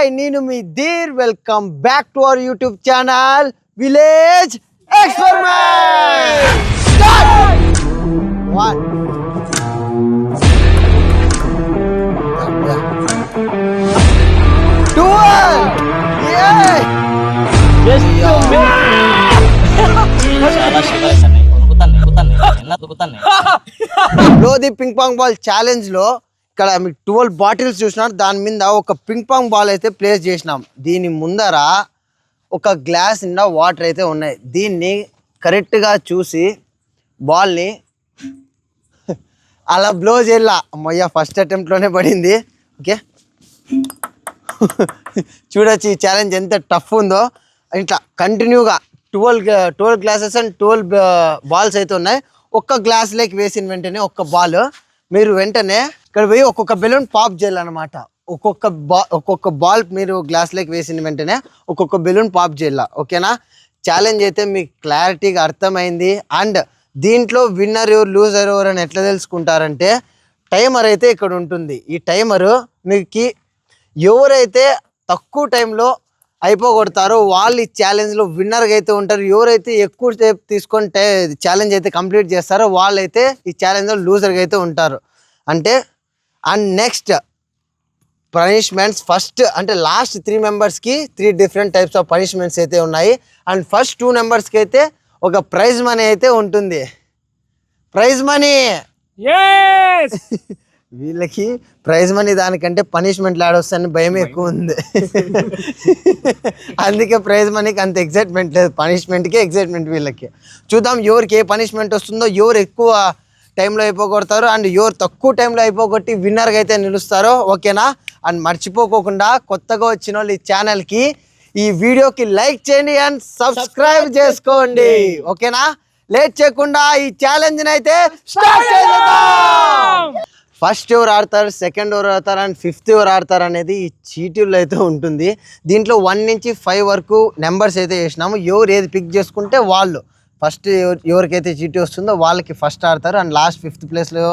Hi నేను మీ Dheer welcome back to our YouTube channel village experiment start 1 2 ping pong ball challenge లో ఇక్కడ మీకు 12 బాటిల్స్ చూసినారు. దాని మీద ఒక పింగ్ పాంగ్ బాల్ అయితే ప్లేస్ చేసినాం. దీని ముందర ఒక గ్లాస్ నిండా వాటర్ అయితే ఉన్నాయి. దీన్ని కరెక్ట్గా చూసి బాల్ని అలా బ్లో చేయాల. అమ్మయ్య ఫస్ట్ అటెంప్ట్లోనే పడింది. ఓకే చూడొచ్చు ఈ ఛాలెంజ్ ఎంత టఫ్ ఉందో. ఇట్లా కంటిన్యూగా 12 గ్లాసెస్ అండ్ 12 బాల్స్ అయితే ఉన్నాయి. ఒక్క గ్లాస్లోకి వేసిన వెంటనే ఒక్క బాల్ మీరు వెంటనే ఇక్కడ పోయి ఒక్కొక్క బెలూన్ పాప్ చేయాలన్నమాట. ఒక్కొక్క బాల్ మీరు గ్లాస్లోకి వేసిన వెంటనే ఒక్కొక్క బెలూన్ పాప్ చేయాల. ఓకేనా? ఛాలెంజ్ అయితే మీకు క్లారిటీగా అర్థమైంది. అండ్ దీంట్లో విన్నర్ ఎవరు లూజర్ ఎవరు అని ఎట్లా తెలుసుకుంటారంటే టైమర్ అయితే ఇక్కడ ఉంటుంది. ఈ టైమరు మీకు ఎవరైతే తక్కువ టైంలో అయిపోగొడతారో వాళ్ళు ఈ ఛాలెంజ్లో విన్నర్గా అయితే ఉంటారు. ఎవరైతే ఎక్కువ సేపు తీసుకొని ఛాలెంజ్ అయితే కంప్లీట్ చేస్తారో వాళ్ళైతే ఈ ఛాలెంజ్లో లూజర్గా అయితే ఉంటారు. అంటే అండ్ నెక్స్ట్ పనిష్మెంట్స్ ఫస్ట్ అంటే లాస్ట్ 3 మెంబర్స్కి 3 డిఫరెంట్ టైప్స్ ఆఫ్ పనిష్మెంట్స్ అయితే ఉన్నాయి. అండ్ ఫస్ట్ 2 మెంబర్స్కి అయితే ఒక ప్రైజ్ మనీ అయితే ఉంటుంది. ప్రైజ్ మనీ వీళ్ళకి ప్రైజ్ మనీ దానికంటే పనిష్మెంట్లు ఆడొస్తాయని భయం ఎక్కువ ఉంది. అందుకే ప్రైజ్ మనీకి అంత ఎగ్జైట్మెంట్ లేదు, పనిష్మెంట్కే ఎగ్జైట్మెంట్ వీళ్ళకి. చూద్దాం ఎవరికి ఏ పనిష్మెంట్ వస్తుందో, ఎవరు ఎక్కువ టైంలో అయిపోగొడతారో అండ్ ఎవరు తక్కువ టైంలో అయిపోగొట్టి విన్నర్గా అయితే నిలుస్తారో. ఓకేనా? అండ్ మర్చిపోకుండా కొత్తగా వచ్చిన వాళ్ళు ఈ ఛానల్కి ఈ వీడియోకి లైక్ చేయండి అండ్ సబ్స్క్రైబ్ చేసుకోండి. ఓకేనా? లేట్ చేయకుండా ఈ ఛాలెంజ్ని అయితే స్టార్ట్ చేద్దాం. ఫస్ట్ ఎవరు ఆడతారు, సెకండ్ ఎవరు ఆడతారు అండ్ 5th ఎవరు ఆడతారు అనేది ఈ చీటీల్లో అయితే ఉంటుంది. దీంట్లో 1 నుంచి 5 వరకు నెంబర్స్ అయితే వేసినాము. ఎవరు ఏది పిక్ చేసుకుంటే వాళ్ళు ఫస్ట్ ఎవరికైతే చీటీ వస్తుందో వాళ్ళకి ఫస్ట్ ఆడతారు. అండ్ లాస్ట్ 5th ప్లేస్లో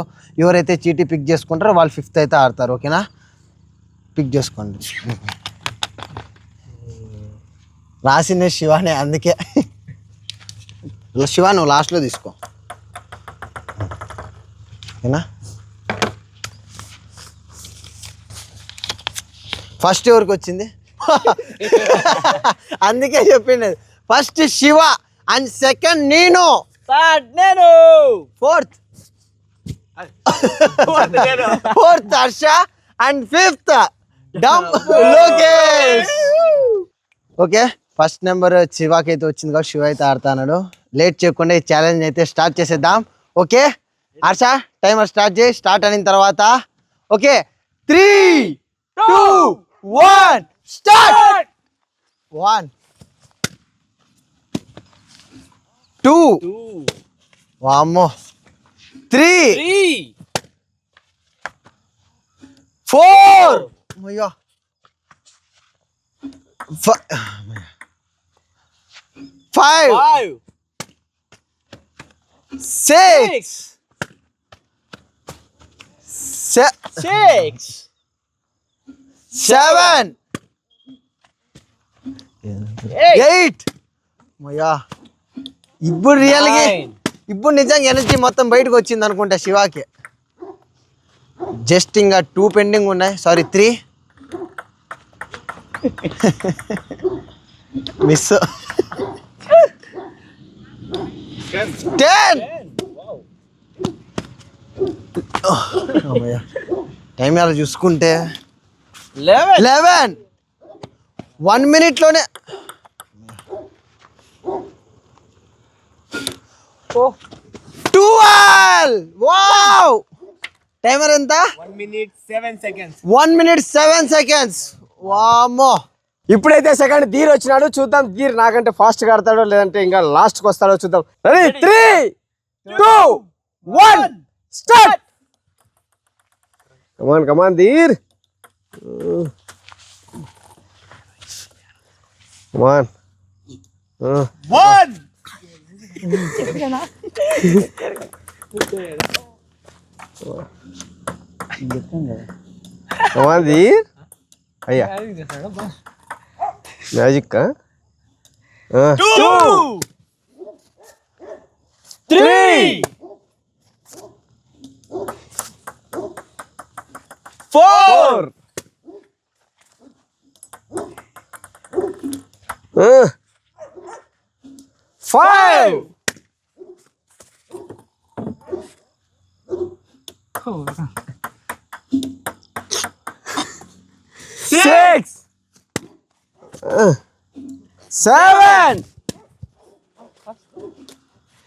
ఎవరైతే చీటీ పిక్ చేసుకుంటారో వాళ్ళు 5th అయితే ఆడతారు. ఓకేనా? పిక్ చేసుకోండి. రాసిన శివానే, అందుకే శివ నువ్వు లాస్ట్లో తీసుకో. ఓకేనా? ఫస్ట్ ఎవరికి వచ్చింది అందుకే చెప్పింది. ఫస్ట్ శివ అండ్ సెకండ్ నేను, fourth Harsha and 5th Lokesh. Okay first number శివాకి అయితే వచ్చింది కాబట్టి శివ అయితే ఆడుతున్నాడు. లేట్ చేయకుండా ఈ ఛాలెంజ్ అయితే స్టార్ట్ చేసేద్దాం. ఓకే హర్ష టైమర్ స్టార్ట్ చేయి. స్టార్ట్ అయిన తర్వాత ఓకే 3 2 1 స్టార్ట్. 1 2 వామ్మో 3 4 అయ్యో 5 6 7 8 అయ్యా ఇప్పుడు రియల్గా ఇప్పుడు నిజంగా ఎనర్జీ మొత్తం బయటకు వచ్చింది అనుకుంటా శివాకి. జస్ట్ ఇంకా 2 పెండింగ్ ఉన్నాయి. సారీ 3 మిస్ 10 టైం ఎలా చూసుకుంటే 11 1 minute-లోనే 12 వావ్. టైమర్ ఎంత? 1 minute 7 seconds. 1 minute 7 seconds. వామ్మో. ఇప్పుడైతే సెకండ్ ధీర్ వచ్చినాడు. చూద్దాం ధీర్ నాకంటే ఫాస్ట్ గా ఆడతాడో లేదంటే ఇంకా లాస్ట్ కి వస్తాడో చూద్దాం. Ready 3 2 1 start. Come on Dheer. Come on 1 come on Dheer. అయ్యా మ్యాజిక్ 2 3 4 5 6 7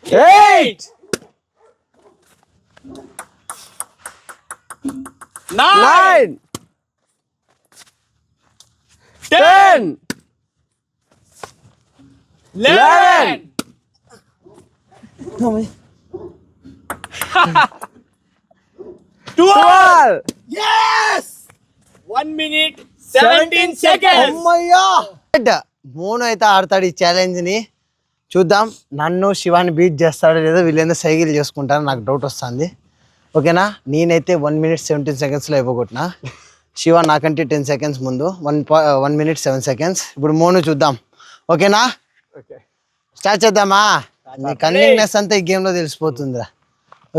8 9 9 10 11 12 12 yes 1 minute 17 seconds అమ్మయ్యా మోను అయితే ఆడతాడు ఈ ఛాలెంజ్ ని. చూద్దాం నన్ను శివాని బీట్ చేస్తాడో లేదో, వీళ్ళేందో సైకిల్ చేసుకుంటారో నాకు డౌట్ వస్తుంది. ఓకేనా, నేనైతే 1 minute 17 secondsలో అయిపోగొట్టినా. శివ నాకంటే 10 seconds ముందు, 1 minute 7 seconds. ఇప్పుడు మోను చూద్దాం. ఓకేనా, ఓకే స్టార్ట్ చేద్దామా? నీ కన్నింగ్నెస్ అంతా ఈ గేమ్లో తెలిసిపోతుందిరా.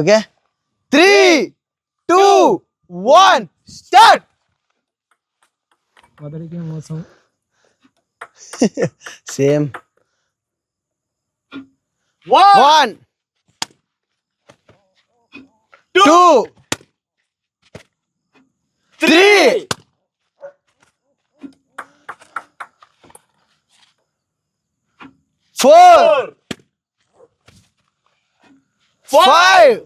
Okay 3 2 1 start. సేమ్ 1 2 3 4 5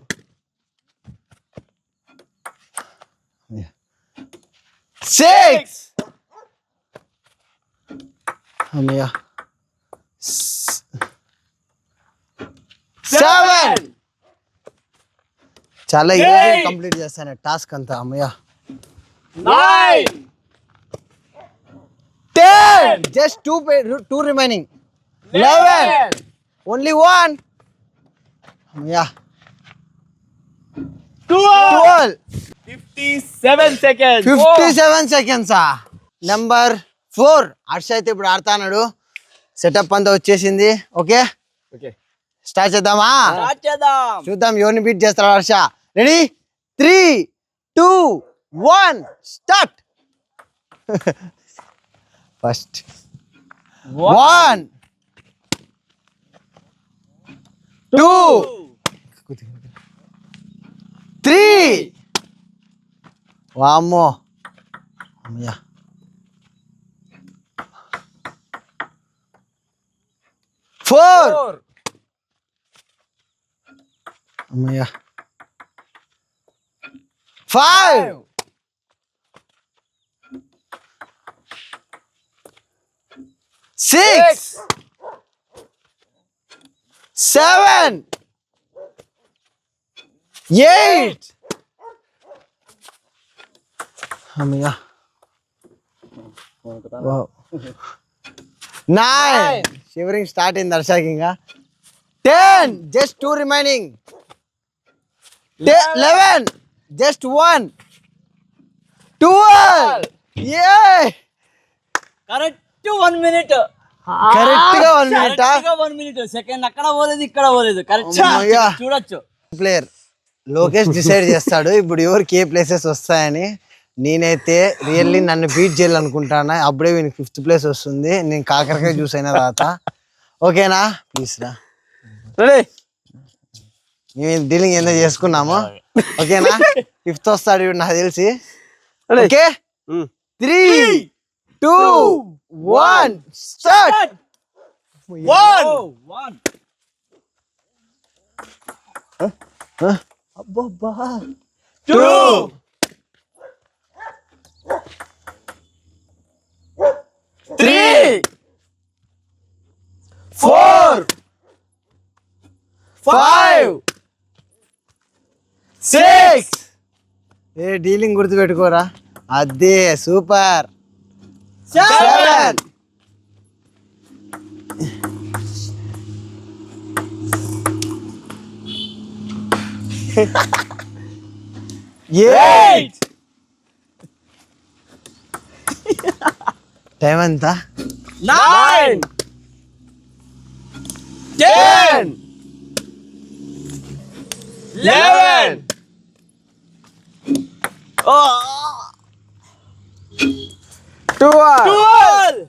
6 అమ్మయ్య 7 చాలా ఈజీ కంప్లీట్ చేస్తాను టాస్క్ అంతా. అమ్మయ్య 9 10 జస్ట్ 2 రిమైనింగ్ 11 ఓన్లీ 1 అమ్మయ్య 12 57 seconds 57 seconds. నెంబర్ 4 హర్ష అయితే ఇప్పుడు ఆడుతున్నాడు. సెటప్ అంతా వచ్చేసింది. ఓకే ఓకే స్టార్ట్ చేద్దామా? స్టార్ట్ చేద్దాం చూద్దాం ఎవరిని బీట్ చేస్తాడు హర్ష. Ready 3 2 1 start. ఫస్ట్ 1 2 3 వామ్మో అమ్మయ్య 4 అమ్మయ్య 5 6 7 8 అమ్మయ్య 9 షివరింగ్ స్టార్ట్ అయింది హర్షకి. ఇంకా 10 జస్ట్ 2 రిమైనింగ్ 11 జస్ట్ 1 12 ఏ కరెక్ట్ 1 minute కరెక్ట్ గా 1 minute. 1 minute సెకండ్ అక్కడ పోలేదు ఇక్కడ పోలేదు కరెక్ట్ అమ్మయ్య. చూడొచ్చు. ప్లేయర్ లోకేష్ డిసైడ్ చేస్తాడు ఇప్పుడు ఎవరికి ఏ ప్లేసెస్ వస్తాయని. నేనైతే రియల్లీ నన్ను బీట్ చేయాలనుకుంటాను. అప్పుడే వీనికి 5th place వస్తుంది. నేను కాకరకాయ జ్యూస్ అయిన తర్వాత. ఓకేనా ప్లీజ్ రా. రెడీ మేము డీలింగ్ ఏందో చేసుకున్నాము. ఓకేనా 5th వస్తాడు ఇప్పుడు నాకు తెలిసి. Ready okay 3 2 1 start. 1 అబ్బబ్బా 2 3 4 5 6 ఏ డీలింగ్ గుర్తు పెట్టుకోరా. అదే సూపర్ 7 8 టైం ఎంత? 9 10 11 12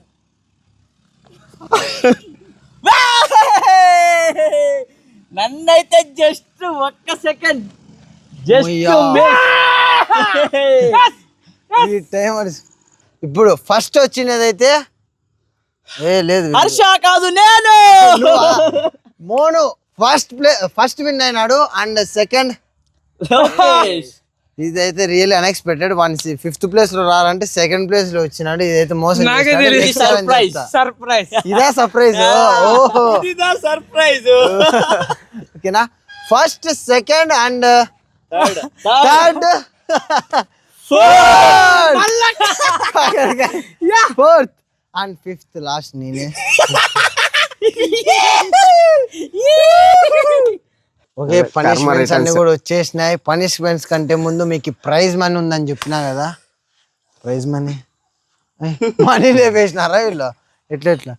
నన్నైతే జస్ట్ ఒక్క సెకండ్ అయ్యా. ఈ టైం ఇప్పుడు ఫస్ట్ వచ్చినదైతే లేదు హర్ష కాదు నేను. మోను ఫస్ట్ విన్ అయినాడు అండ్ సెకండ్ ఇదైతే రియల్లీ అన్ఎక్స్పెక్టెడ్. 5th ప్లేస్ లో రారంటే 2nd ప్లేస్ లో వచ్చినాడు. ఇదైతే మోసం చేసినాడు. Next time చేస్తా. సర్ప్రైజ్ ఇదా సర్ప్రైజ్? ఓహో సర్ప్రైజ్. ఓకేనా, first second and third fourth and 5th last నేనే. ఓకే, పనిష్మెంట్స్ అన్ని కూడా వచ్చేసినాయి. పనిష్మెంట్స్ కంటే ముందు మీకు ప్రైజ్ మనీ ఉందని చెప్పినా కదా. ప్రైజ్ మనీ వేసినారా వీళ్ళు? ఎట్లా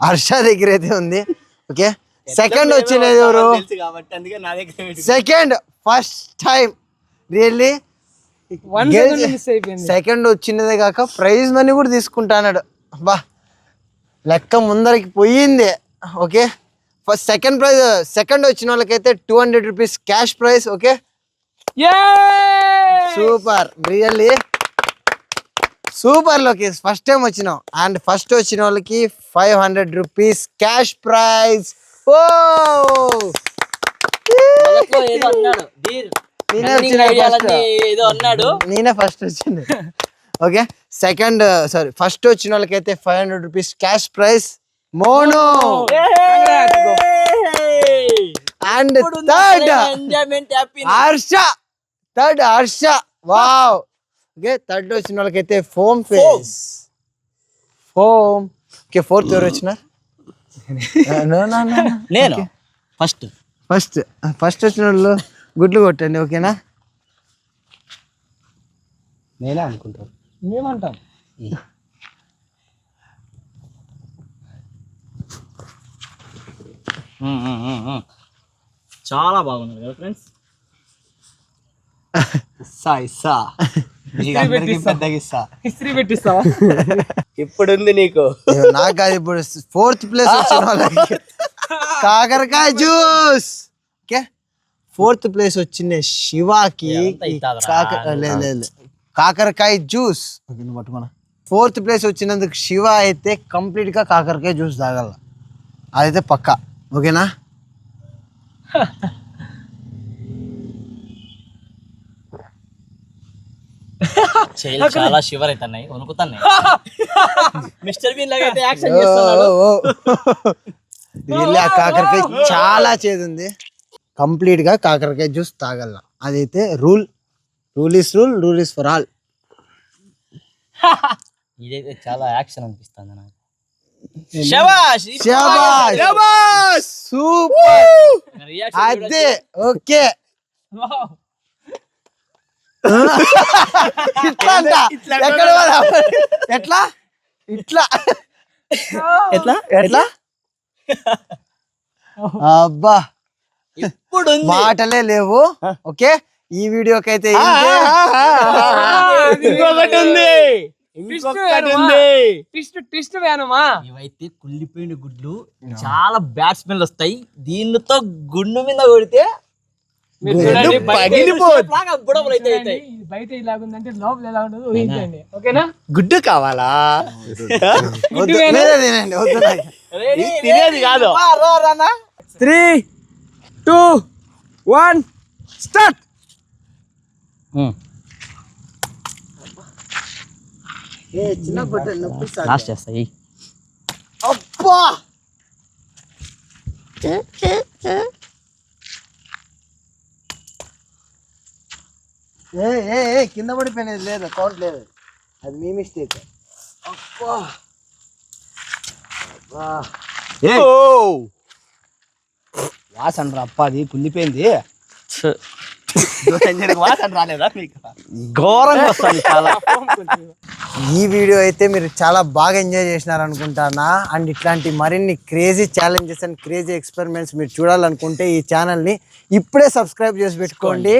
హర్ష దగ్గర అయితే ఉంది. ఓకే, సెకండ్ వచ్చినది ఎవరు? Second first time really second వచ్చినదే కాక ప్రైజ్ మనీ కూడా తీసుకుంటాడు. బా లెక్క ముందరికి పోయింది. Okay, first second prize, second వచ్చిన వాళ్ళకైతే 200 rupees cash prize. Okay, super, really super Lokesh, first time వచ్చినాం. అండ్ ఫస్ట్ వచ్చిన వాళ్ళకి 500 రూపీస్ క్యాష్ ప్రైజ్. ఓ ఏదో అన్నాడు నేనే వచ్చిన ఏదో అన్నాడు. నేనే ఫస్ట్ వచ్చింది. ఓకే, ఫస్ట్ వచ్చిన వాళ్ళకైతే 500 rupees cash praise. Mono and third Harsha. Wow. Okay, third వచ్చిన వాళ్ళకైతే ఫోమ్ ఫేస్. ఓకే, ఫోర్త్ ఎవరు వచ్చినారు? నేను ఫస్ట్ వచ్చిన వాళ్ళు గుడ్లు కొట్టండి. ఓకేనా, నేనే అనుకుంటాను. మేమంటాం చాలా బాగున్నారు కదా ఫ్రెండ్స్. ఇస్త్రీ పెట్టిస్తావా? ఇప్పుడు ఉంది నీకు. నాకు కాదు, ఇప్పుడు 4th ప్లేస్ వచ్చిన వాళ్ళకి కాకరకాయ జ్యూస్. ఓకే, 4th ప్లేస్ వచ్చింది శివాకి లేదు కాకరకాయ జ్యూస్. ఓకే, నువ్వు పట్టుకున్నా. 4th ప్లేస్ వచ్చినందుకు శివ అయితే కంప్లీట్ గా కాకరకాయ జ్యూస్ తాగల, అదైతే పక్కా. ఓకేనా, చాలా షివర్ అవుతున్నాయి, వణుకుతున్నాయి. మిస్టర్ బీన్ లాగా అయితే యాక్షన్ చేస్తున్నాడు. వీళ్ళ కాకరకాయ చాలా చేదుంది. కంప్లీట్ గా కాకరకాయ జ్యూస్ తాగల, అదైతే రూల్ ఈస్ ఫర్ ఆల్. ఇదైతే చాలా యాక్షన్ అనిపిస్తుంది నాకు. శబాష్ సూపర్, అదే. ఓకే, ఇట్లా అంట. ఎక్కడ ఎట్లా ఇట్లా ఎట్లా ఎట్లా అబ్బా, ఇప్పుడు మాటలే లేవు. ఓకే, ఈ వీడియోకి అయితే ఇంకొకటి ఉంది. ఇవైతే కుళ్ళిపోయిన గుడ్లు, చాలా బ్యాడ్ స్మెల్ వస్తాయి. దీనితో గుండు మీద కొడితే బయట ఇలాగుందంటే లోపల ఎలా ఉండదు ఊహించండి. ఓకేనా, గుడ్డు కావాలా? తినండి, వద్దు నాకు. తినేది కాదు. 3, 2, 1 స్టార్ట్. చిన్న పొట్టలు నొప్పి లాస్ట్ చేస్తాయి. అబ్బా, కింద పడిపోయినది లేదు, కౌంట్ లేదు, అది మీ మిస్టేక్. అబ్బా, వాసన రా అప్ప, అది కుళ్ళిపోయింది. వాసన రాలేదా మీకు? ఘోరంగా వస్తుంది చాలా. ఈ వీడియో అయితే మీరు చాలా బాగా ఎంజాయ్ చేసినారు అనుకుంటానా. అండ్ ఇట్లాంటి మరిన్ని crazy challenges and crazy experiments మీరు చూడాలనుకుంటే ఈ ఛానల్ని ఇప్పుడే సబ్స్క్రైబ్ చేసి పెట్టుకోండి.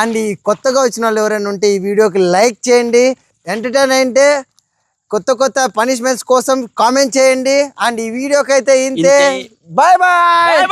అండ్ ఈ కొత్తగా వచ్చిన వాళ్ళు ఎవరైనా ఉంటే ఈ వీడియోకి లైక్ చేయండి. ఎంటర్టైన్ అయితే కొత్త కొత్త పనిష్మెంట్స్ కోసం కామెంట్ చేయండి. అండ్ ఈ వీడియోకి అయితే ఇంతే. Bye bye.